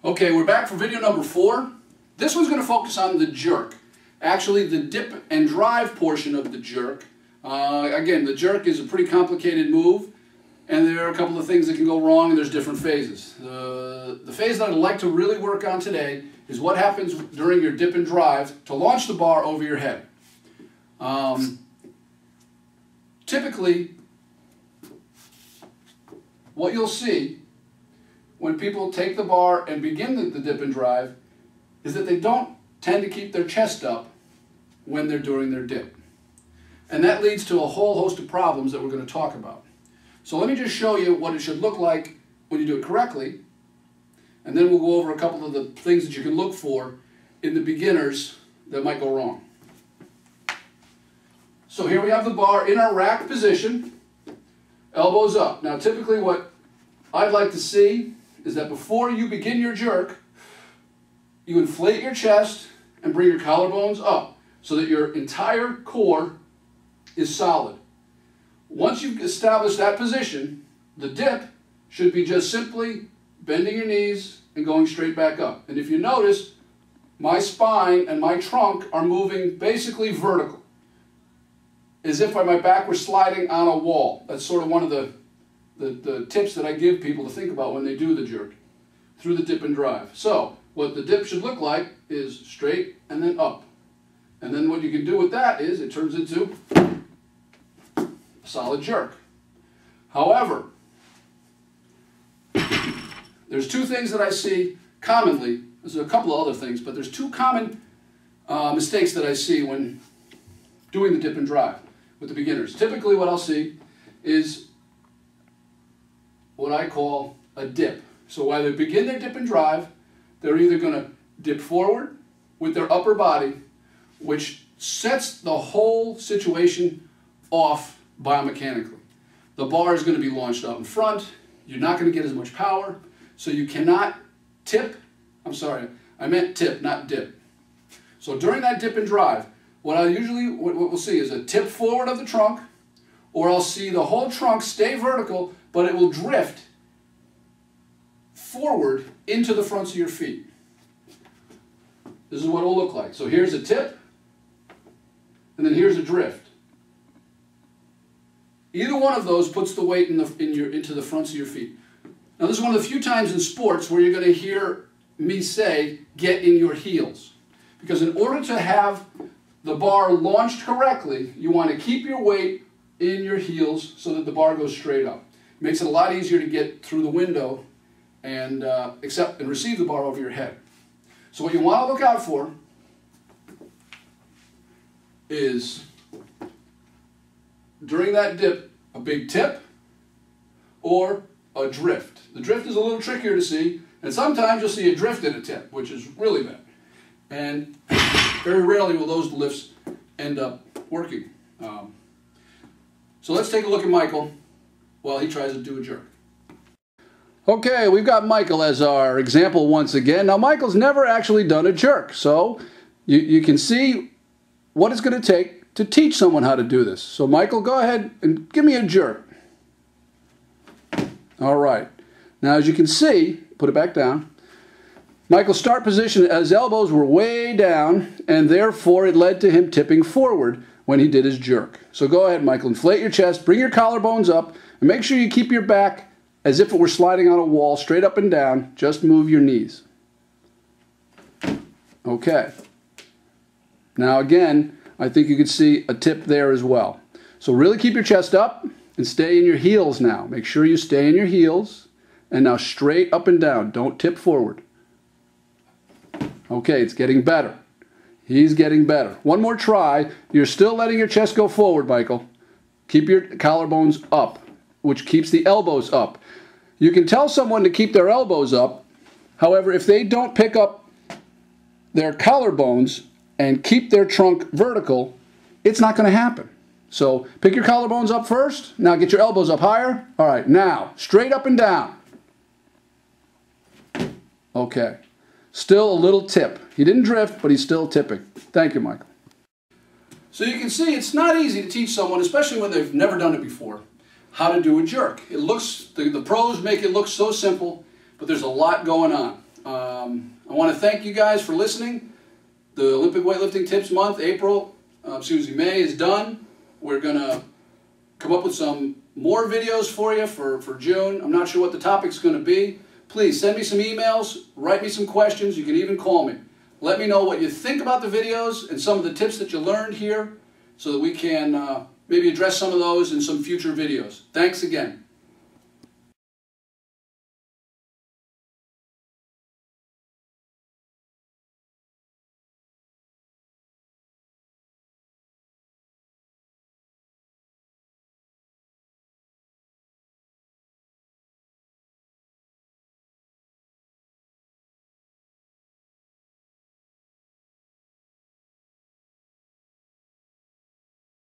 Okay, we're back for video number 4. This one's going to focus on the jerk. Actually, the dip and drive portion of the jerk. Again, the jerk is a pretty complicated move, and there are a couple of things that can go wrong, and there's different phases. The phase that I'd like to really work on today is what happens during your dip and drive to launch the bar over your head. Typically, what you'll see when people take the bar and begin the dip and drive is that they don't tend to keep their chest up when they're doing their dip. And that leads to a whole host of problems that we're going to talk about. So let me just show you what it should look like when you do it correctly, and then we'll go over a couple of the things that you can look for in the beginners that might go wrong. So here we have the bar in our rack position, elbows up. Now typically what I'd like to see is that before you begin your jerk, you inflate your chest and bring your collarbones up so that your entire core is solid. Once you've established that position, the dip should be just simply bending your knees and going straight back up. And if you notice, my spine and my trunk are moving basically vertical, as if my back were sliding on a wall. That's sort of one of the tips that I give people to think about when they do the jerk through the dip and drive. So what the dip should look like is straight and then up. And then what you can do with that is it turns into a solid jerk. However, there's two things that I see commonly. There's a couple of other things, but there's two common mistakes that I see when doing the dip and drive with the beginners. Typically what I'll see is what I call a dip. So while they begin their dip and drive, they're either going to dip forward with their upper body, which sets the whole situation off biomechanically. The bar is going to be launched out in front. You're not going to get as much power, so you cannot tip. I'm sorry, I meant tip, not dip. So during that dip and drive, what we'll see is a tip forward of the trunk, or I'll see the whole trunk stay vertical, but it will drift forward into the fronts of your feet. This is what it will look like. So here's a tip, and then here's a drift. Either one of those puts the weight into the fronts of your feet. Now this is one of the few times in sports where you're going to hear me say, get in your heels. Because in order to have the bar launched correctly, you want to keep your weight in your heels so that the bar goes straight up. It makes it a lot easier to get through the window and accept and receive the bar over your head. So what you want to look out for is, during that dip, a big tip or a drift. The drift is a little trickier to see, and sometimes you'll see a drift in a tip, which is really bad. And very rarely will those lifts end up working. So let's take a look at Michael while he tries to do a jerk. Okay, we've got Michael as our example once again. Now Michael's never actually done a jerk, so you can see what it's going to take to teach someone how to do this. So Michael, go ahead and give me a jerk. All right. Now as you can see, put it back down. Michael's start position, his elbows were way down, and therefore it led to him tipping forward when he did his jerk. So go ahead, Michael, inflate your chest, bring your collarbones up, and make sure you keep your back as if it were sliding on a wall, straight up and down. Just move your knees. Okay. Now again, I think you can see a tip there as well. So really keep your chest up and stay in your heels now. Make sure you stay in your heels, and now straight up and down. Don't tip forward. Okay, it's getting better. He's getting better. One more try. You're still letting your chest go forward, Michael. Keep your collarbones up, which keeps the elbows up. You can tell someone to keep their elbows up. However, if they don't pick up their collarbones and keep their trunk vertical, it's not going to happen. So pick your collarbones up first. Now get your elbows up higher. All right, now straight up and down. Okay. Still a little tip. He didn't drift, but he's still tipping. Thank you, Michael. So you can see it's not easy to teach someone, especially when they've never done it before, how to do a jerk. It looks, the pros make it look so simple, but there's a lot going on. I want to thank you guys for listening. The Olympic Weightlifting Tips Month, May is done. We're going to come up with some more videos for you for June. I'm not sure what the topic's going to be. Please send me some emails, write me some questions. You can even call me. Let me know what you think about the videos and some of the tips that you learned here so that we can maybe address some of those in some future videos. Thanks again.